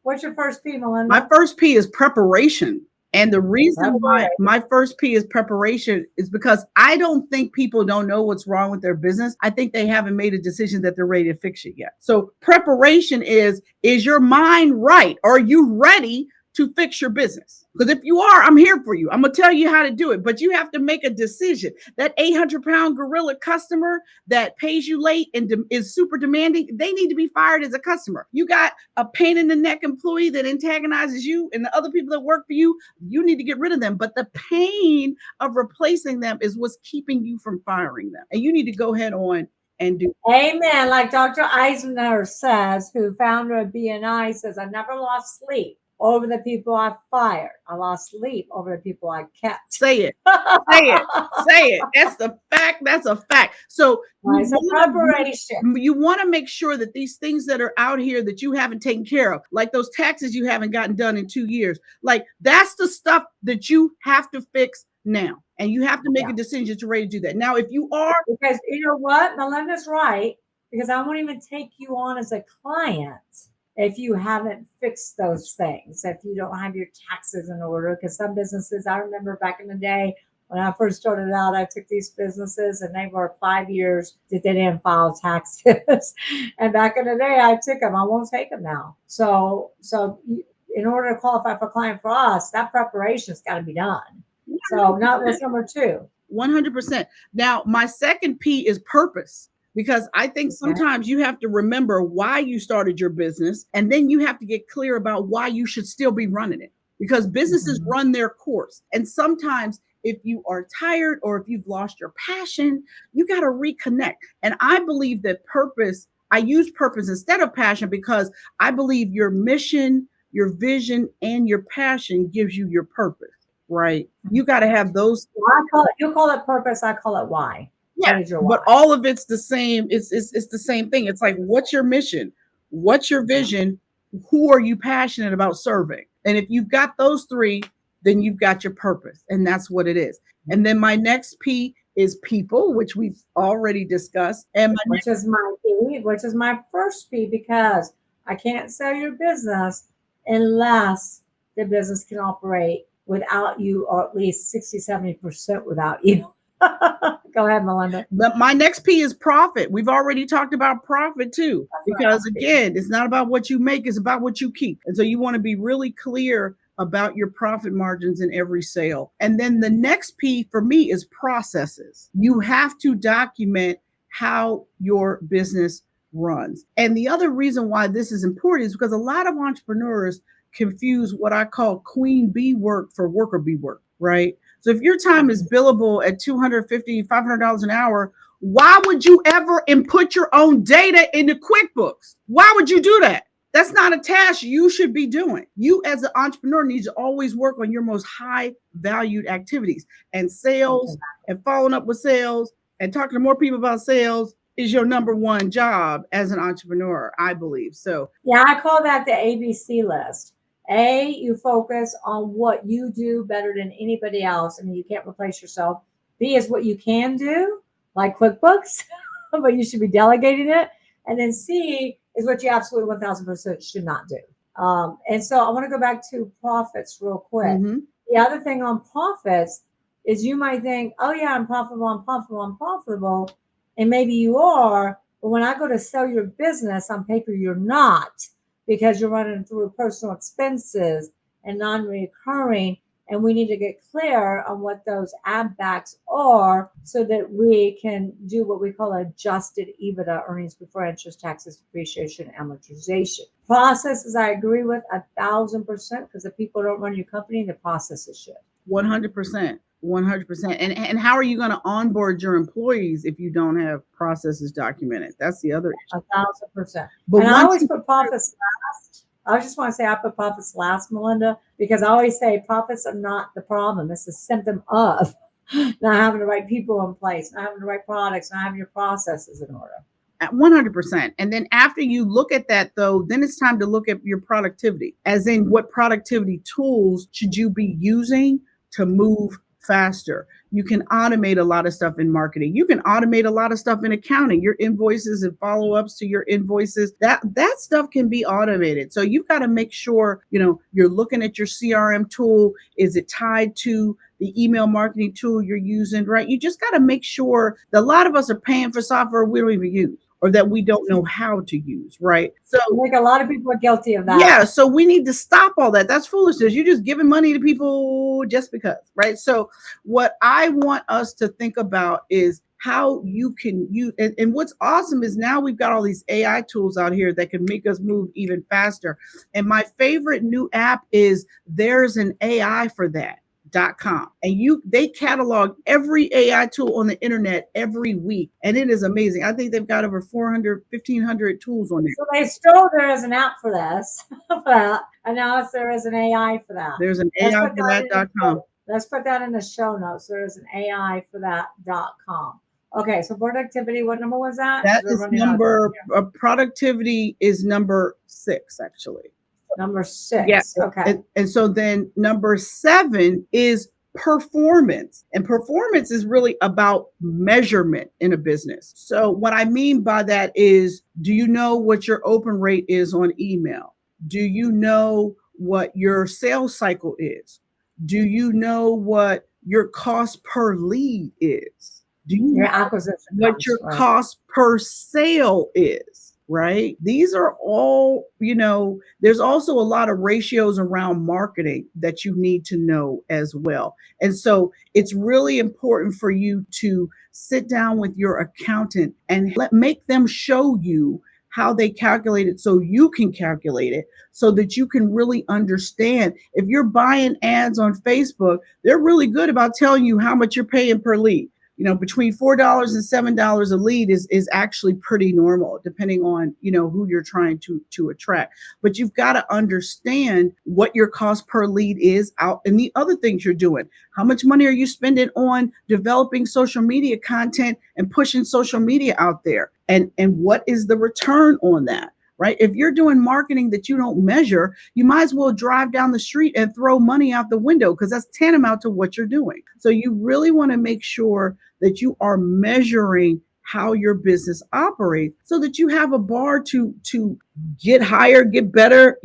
B: What's your first P, Melinda?
C: My first P is preparation. And the reason why
B: Preparation.
C: my first P is preparation is because I don't think people don't know what's wrong with their business. I think they haven't made a decision that they're ready to fix it yet. So preparation is your mind right? Are you ready to fix your business? Because if you are, I'm here for you. I'm going to tell you how to do it, but you have to make a decision. That 800-pound gorilla customer that pays you late and is super demanding, they need to be fired as a customer. You got a pain in the neck employee that antagonizes you and the other people that work for you, you need to get rid of them. But the pain of replacing them is what's keeping you from firing them. And you need to go head on and do.
B: Amen. Like Dr. Eisenhower says, who founder of BNI, says, I never lost sleep over the people I fired. I lost sleep over the people I kept.
C: Say it. Say it. Say it. That's the fact. That's a fact. So
B: preparation.
C: You want to make sure that these things that are out here that you haven't taken care of, like those taxes you haven't gotten done in 2 years, like that's the stuff that you have to fix now. And you have to make a decision to ready to do that. Now, if you are.
B: Because you know what? Melinda's right. Because I won't even take you on as a client if you haven't fixed those things, if you don't have your taxes in order. Because some businesses, I remember back in the day when I first started out, I took these businesses and they were 5 years that they didn't file taxes. And back in the day, I took them. I won't take them now. So in order to qualify for client for us, that preparation's got to be done. So that's number 2.
C: 100%. Now, my second P is purpose. Because I think sometimes you have to remember why you started your business, and then you have to get clear about why you should still be running it, because businesses run their course. And sometimes if you are tired or if you've lost your passion, you got to reconnect. And I believe that purpose, I use purpose instead of passion because I believe your mission, your vision, and your passion gives you your purpose, right? You got to have those.
B: You call it purpose. I call it why.
C: Yeah, but all of it's the same. It's the same thing. It's like, what's your mission? What's your vision? Who are you passionate about serving? And if you've got those 3, then you've got your purpose. And that's what it is. And then my next P is people, which we've already discussed. And
B: which is my P, which is my first P, because I can't sell your business unless the business can operate without you, or at least 60-70% without you. Go ahead, Melinda.
C: But my next P is profit. We've already talked about profit too, because again, it's not about what you make, it's about what you keep. And so you want to be really clear about your profit margins in every sale. And then the next P for me is processes. You have to document how your business runs. And the other reason why this is important is because a lot of entrepreneurs confuse what I call queen bee work for worker bee work, right? So if your time is billable at $250, $500 an hour, why would you ever input your own data into QuickBooks? Why would you do that? That's not a task you should be doing. You as an entrepreneur need to always work on your most high valued activities, and sales and following up with sales and talking to more people about sales is your number one job as an entrepreneur, I believe. So
B: yeah, I call that the ABC list. A, you focus on what you do better than anybody else. I mean, you can't replace yourself. B is what you can do, like QuickBooks, but you should be delegating it. And then C is what you absolutely 1000% should not do. And so I want to go back to profits real quick. Mm-hmm. The other thing on profits is you might think, oh yeah, I'm profitable. And maybe you are, but when I go to sell your business on paper, you're not, because you're running through personal expenses and non-recurring. And we need to get clear on what those add backs are so that we can do what we call adjusted EBITDA, earnings before interest, taxes, depreciation, amortization. Processes, I agree with 1000%, because if people don't run your company, the processes should.
C: 100%. 100%. And how are you going to onboard your employees if you don't have processes documented? That's the other issue.
B: 1000%. But I always put profits last. I just want to say I put profits last, Melinda, because I always say profits are not the problem. It's a symptom of not having the right people in place, not having the right products, not having your processes in order.
C: 100%. And then after you look at that, though, then it's time to look at your productivity, as in what productivity tools should you be using to move faster. You can automate a lot of stuff in marketing. You can automate a lot of stuff in accounting, your invoices and follow-ups to your invoices. That stuff can be automated. So you've got to make sure, you're looking at your CRM tool. Is it tied to the email marketing tool you're using, right? You just got to make sure that a lot of us are paying for software we don't even use, or that we don't know how to use, right? So
B: I think a lot of people are guilty of that.
C: Yeah, so we need to stop all that. That's foolishness. You're just giving money to people just because, right? So what I want us to think about is how you can use, and what's awesome is now we've got all these AI tools out here that can make us move even faster. And my favorite new app is There's an AI for that.com. And they catalog every AI tool on the internet every week. And it is amazing. I think they've got over 1,500 tools on there.
B: So they still, there is an app for this, and now there is an AI for that.
C: There's an AI for that.com.
B: Let's put that in the show notes. There is an AI for that.com. Okay, so productivity, what number was that?
C: That is productivity is number 6, actually.
B: Number 6.
C: Yes.
B: Okay.
C: And so then number 7 is performance. And performance is really about measurement in a business. So what I mean by that is, do you know what your open rate is on email? Do you know what your sales cycle is? Do you know what your cost per lead is? Do you
B: your
C: know
B: acquisition
C: what
B: costs,
C: your
B: right?
C: cost per sale is? Right? These are all, there's also a lot of ratios around marketing that you need to know as well. And so it's really important for you to sit down with your accountant and make them show you how they calculate it so you can calculate it, so that you can really understand. If you're buying ads on Facebook, they're really good about telling you how much you're paying per lead. Between $4 and $7 a lead is actually pretty normal, depending on, who you're trying to attract. But you've got to understand what your cost per lead is out, and the other things you're doing. How much money are you spending on developing social media content and pushing social media out there? And what is the return on that? Right? If you're doing marketing that you don't measure, you might as well drive down the street and throw money out the window, because that's tantamount to what you're doing. So you really want to make sure that you are measuring how your business operates, so that you have a bar to get higher, get better.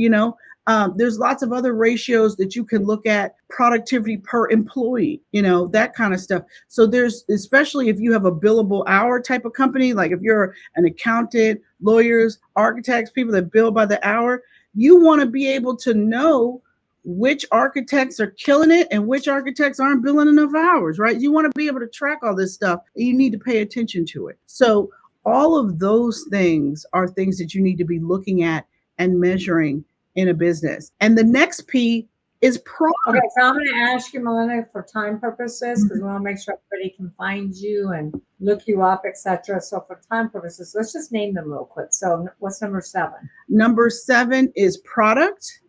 C: There's lots of other ratios that you can look at, productivity per employee, that kind of stuff. So there's, especially if you have a billable hour type of company, like if you're an accountant, lawyers, architects, people that bill by the hour, you want to be able to know which architects are killing it and which architects aren't billing enough hours, right? You want to be able to track all this stuff, and you need to pay attention to it. So all of those things are things that you need to be looking at and measuring in a business. And the next P is product.
B: Okay, so I'm going to ask you, Melinda, for time purposes, because we want to make sure everybody can find you and look you up, etc. So for time purposes, let's just name them real quick. So what's number 7?
C: Number 7 is product.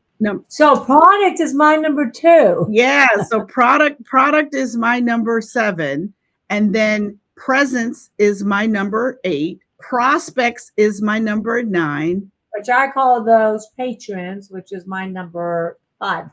B: So product is my number 2.
C: Yeah, so product is my number 7. And then presence is my number 8. Prospects is my number 9.
B: Which I call those patrons, which is my number 5.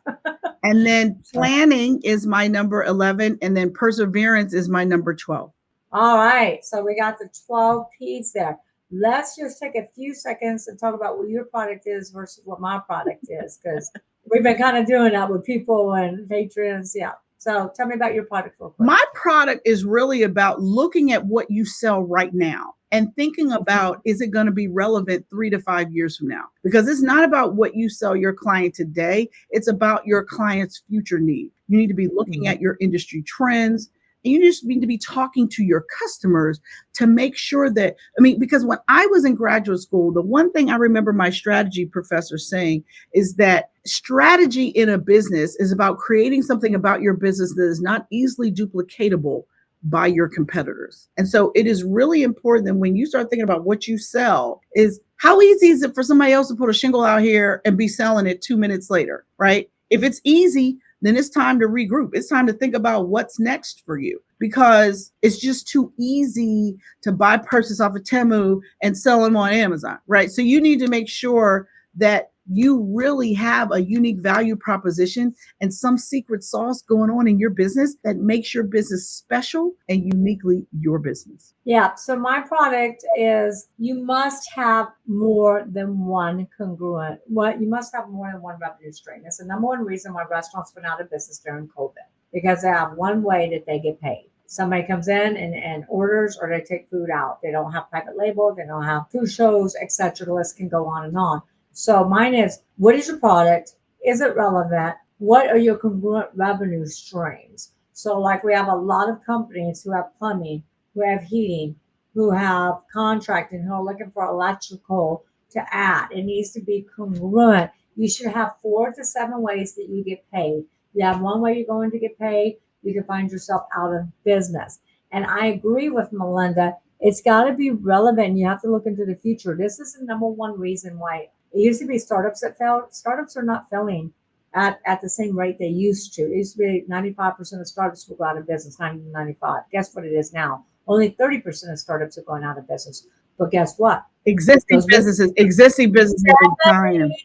C: And then planning is my number 11. And then perseverance is my number 12.
B: All right. So we got the 12 P's there. Let's just take a few seconds and talk about what your product is versus what my product is, because we've been kind of doing that with people and patrons. Yeah. So tell me about your product real quick.
C: My product is really about looking at what you sell right now and thinking about, is it going to be relevant 3 to 5 years from now? Because it's not about what you sell your client today. It's about your client's future need. You need to be looking at your industry trends. And you just need to be talking to your customers to make sure that, because when I was in graduate school, the one thing I remember my strategy professor saying is that strategy in a business is about creating something about your business that is not easily duplicatable by your competitors. And so it is really important that when you start thinking about what you sell, is how easy is it for somebody else to put a shingle out here and be selling it 2 minutes later, right? If it's easy, then it's time to regroup. It's time to think about what's next for you, because it's just too easy to buy purses off of Temu and sell them on Amazon, right? So you need to make sure that you really have a unique value proposition and some secret sauce going on in your business that makes your business special and uniquely your business.
B: Yeah. So my product is, you must have more than one congruent. You must have more than one revenue stream. It's the number one reason why restaurants went out of business during COVID, because they have one way that they get paid. Somebody comes in and orders, or they take food out. They don't have private label. They don't have food shows, etc. The list can go on and on. So mine is, what is your product? Is it relevant? What are your congruent revenue streams? So like we have a lot of companies who have plumbing, who have heating, who have contracting, who are looking for electrical to add. It needs to be congruent. You should have 4 to 7 ways that you get paid. You have one way you're going to get paid, you can find yourself out of business. And I agree with Melinda. It's got to be relevant. You have to look into the future. This is the number one reason why it used to be startups that failed. Startups are not failing at the same rate they used to. It used to be 95% of startups will go out of business, 90 to 95. Guess what it is now? Only 30% of startups are going out of business. But guess what?
C: Existing businesses are dying.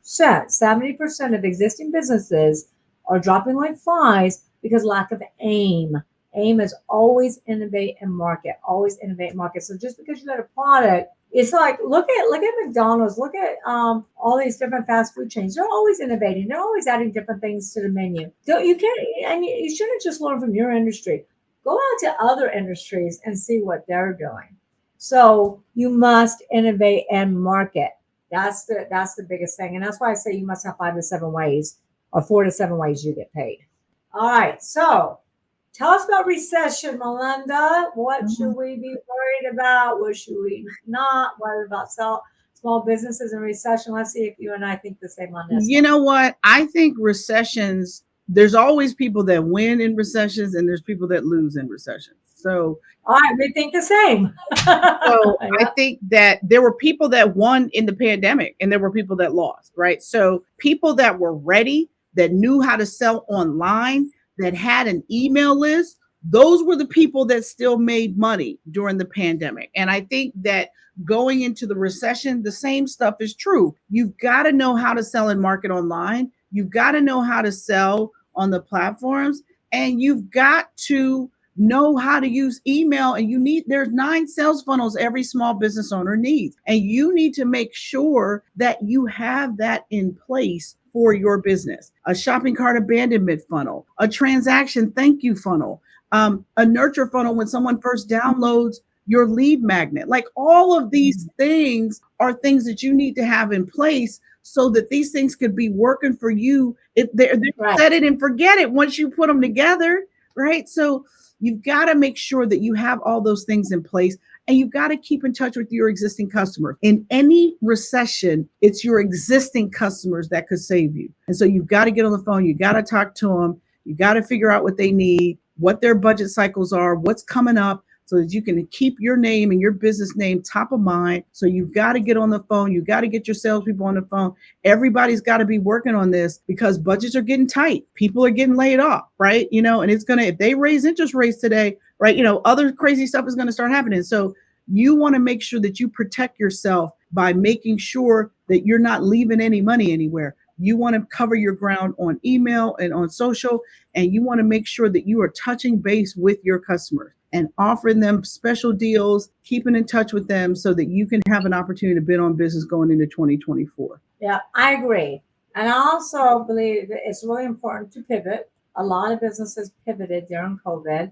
B: 70% of existing businesses are dropping like flies because lack of aim. Aim is always innovate and market, always innovate and market. So just because you got a product, it's like, look at McDonald's, look at all these different fast food chains. They're always innovating. They're always adding different things to the menu. You shouldn't just learn from your industry. Go out to other industries and see what they're doing. So you must innovate and market. That's the biggest thing. And that's why I say you must have 5 to 7 ways, or 4 to 7 ways you get paid. All right. So tell us about recession, Melinda. What should we be worried about? What should we not worry about? Small businesses in recession. Let's see if you and I think the same on this.
C: You know what? I think recessions, there's always people that win in recessions and there's people that lose in recessions. So
B: all right, we think the same.
C: So I think that there were people that won in the pandemic and there were people that lost, right? So people that were ready, that knew how to sell online, that had an email list, those were the people that still made money during the pandemic. And I think that going into the recession, the same stuff is true. You've got to know how to sell and market online. You've got to know how to sell on the platforms, and you've got to know how to use email. And there's 9 sales funnels every small business owner needs. And you need to make sure that you have that in place for your business. A shopping cart abandonment funnel, a transaction thank you funnel, a nurture funnel when someone first downloads your lead magnet. Like all of these things are things that you need to have in place so that these things could be working for you. They're right. Set it and forget it once you put them together, right? So you've got to make sure that you have all those things in place, and you've got to keep in touch with your existing customers. In any recession, it's your existing customers that could save you. And so you've got to get on the phone. You got to talk to them. You got to figure out what they need, what their budget cycles are, what's coming up, so that you can keep your name and your business name top of mind. So you've got to get on the phone. You got to get your salespeople on the phone. Everybody's got to be working on this because budgets are getting tight. People are getting laid off, right? And it's if they raise interest rates today, right? Other crazy stuff is going to start happening. So you want to make sure that you protect yourself by making sure that you're not leaving any money anywhere. You want to cover your ground on email and on social, and you want to make sure that you are touching base with your customers and offering them special deals, keeping in touch with them so that you can have an opportunity to bid on business going into 2024.
B: Yeah, I agree. And I also believe that it's really important to pivot. A lot of businesses pivoted during COVID.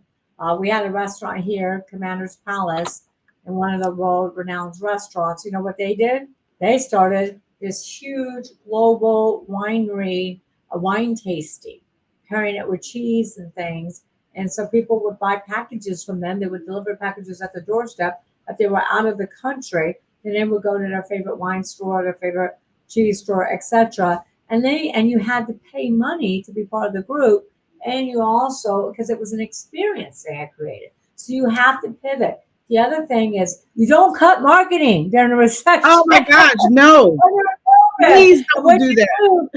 B: We had a restaurant here, Commander's Palace, in one of the world-renowned restaurants. You know what they did? They started this huge global winery, a wine tasting, pairing it with cheese and things. And so people would buy packages from them. They would deliver packages at the doorstep. If they were out of the country, then they would go to their favorite wine store, their favorite cheese store, etc. And you had to pay money to be part of the group. And you also, because it was an experience they had created. So you have to pivot. The other thing is you don't cut marketing during a recession.
C: Oh my gosh, no. Please
B: And
C: don't
B: what
C: do
B: you
C: that.
B: do,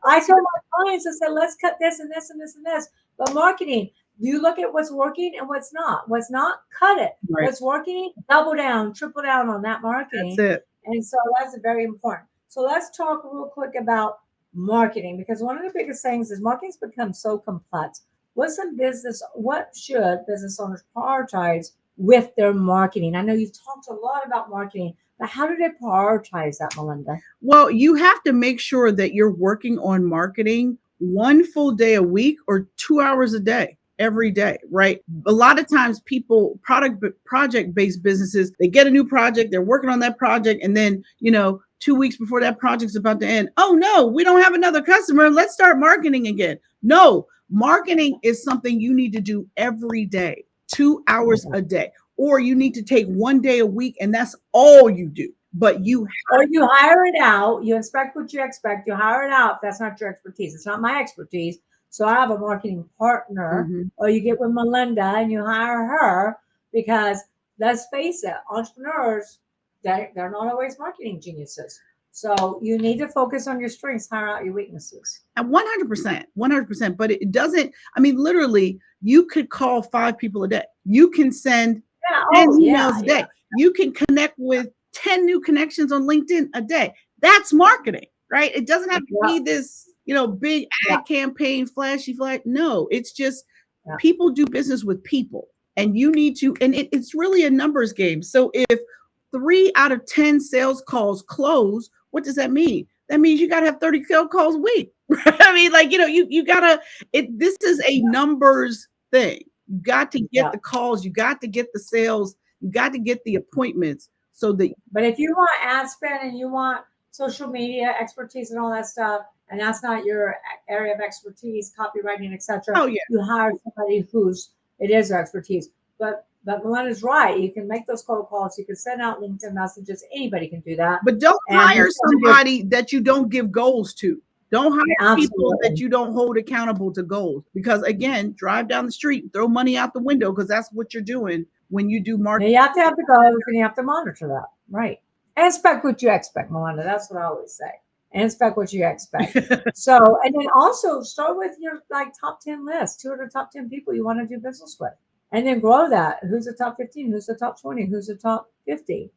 B: I told my clients, I said, let's cut this and this and this and this. But marketing, you look at what's working and what's not. What's not, cut it.
C: Right.
B: What's working, double down, triple down on that marketing.
C: That's it.
B: And so that's very important. So let's talk real quick about marketing, because one of the biggest things is marketing's become so complex. What should business owners prioritize with their marketing? I know you've talked a lot about marketing, but how do they prioritize that, Melinda?
C: Well, you have to make sure that you're working on marketing one full day a week or 2 hours a day, every day, right? A lot of times project-based businesses, they get a new project, they're working on that project, and then, 2 weeks before that project's about to end, oh no, we don't have another customer. Let's start marketing again. No, marketing is something you need to do every day, 2 hours a day, or you need to take 1 day a week and that's all you do. But you
B: hire it out, you inspect what you expect, you hire it out if that's not your expertise. It's not my expertise. So I have a marketing partner, or you get with Melinda and you hire her, because let's face it, entrepreneurs, they're not always marketing geniuses. So you need to focus on your strengths, hire out your weaknesses.
C: And 100%. But it doesn't, literally, you could call 5 people a day. You can send 10 emails a day. Yeah. You can connect with 10 new connections on LinkedIn a day. That's marketing, right? It doesn't have to be this, big ad campaign, flashy flag. No, it's just people do business with people, and you need to, and it's really a numbers game. So if 3 out of 10 sales calls close, what does that mean? That means you got to have 30 sales calls a week. You got to, this is a numbers thing. You got to get the calls, you got to get the sales, you got to get the appointments. But
B: if you want ad spend and you want social media expertise and all that stuff, and that's not your area of expertise, copywriting, etc., you hire somebody it is their expertise. But Melinda's right. You can make those cold calls. You can send out LinkedIn messages. Anybody can do that.
C: But don't hire somebody that you don't give goals to. Don't hire people that you don't hold accountable to goals. Because again, drive down the street, throw money out the window, because that's what you're doing when you do marketing.
B: You have to have the goals, and you have to monitor that. Right. And inspect what you expect, Melinda. That's what I always say. And inspect what you expect. So, and then also start with your top 10 list, 200 top 10 people you want to do business with. And then grow that. Who's the top 15? Who's the top 20? Who's the top 50?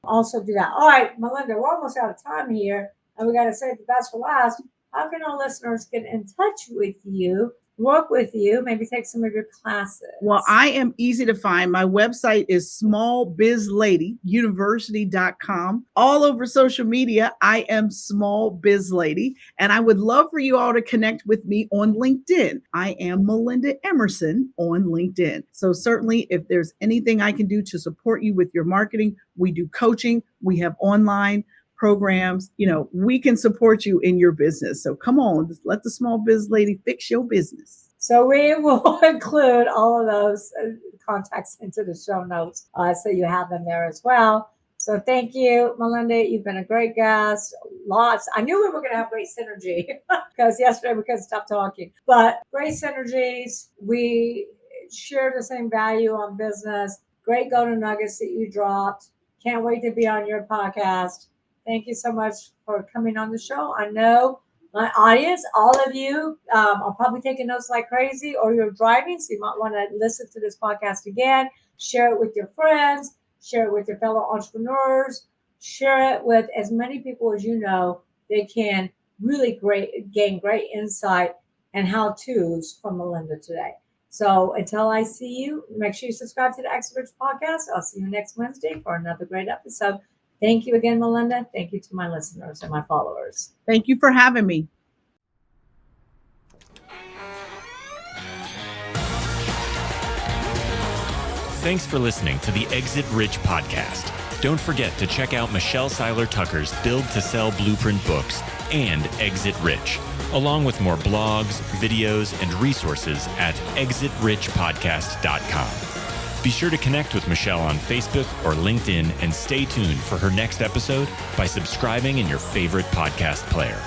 B: Also do that. All right, Melinda, we're almost out of time here, and we got to save the best for last. How can our listeners get in touch with you, work with you, maybe take some of your classes?
C: Well, I am easy to find. My website is SmallBizLadyUniversity.com. All over social media, I am SmallBizLady. And I would love for you all to connect with me on LinkedIn. I am Melinda Emerson on LinkedIn. So certainly, if there's anything I can do to support you with your marketing, we do coaching. We have online programs. We can support you in your business. So come on, let the Small Biz Lady fix your business.
B: So we will include all of those contacts into the show notes, so you have them there as well. So thank you, Melinda. You've been a great guest. Lots. I knew we were going to have great synergy because yesterday we couldn't stop talking. But great synergies. We share the same value on business. Great go-to nuggets that you dropped. Can't wait to be on your podcast. Thank you so much for coming on the show. I know my audience, all of you, are probably taking notes like crazy, or you're driving, so you might want to listen to this podcast again. Share it with your friends. Share it with your fellow entrepreneurs. Share it with as many people as you know. They can really gain great insight and how-tos from Melinda today. So until I see you, make sure you subscribe to the Exit Rich podcast. I'll see you next Wednesday for another great episode. Thank you again, Melinda. Thank you to my listeners and my followers.
C: Thank you for having me.
A: Thanks for listening to the Exit Rich podcast. Don't forget to check out Michelle Seiler Tucker's Build to Sell Blueprint books and Exit Rich, along with more blogs, videos, and resources at exitrichpodcast.com. Be sure to connect with Michelle on Facebook or LinkedIn, and stay tuned for her next episode by subscribing in your favorite podcast player.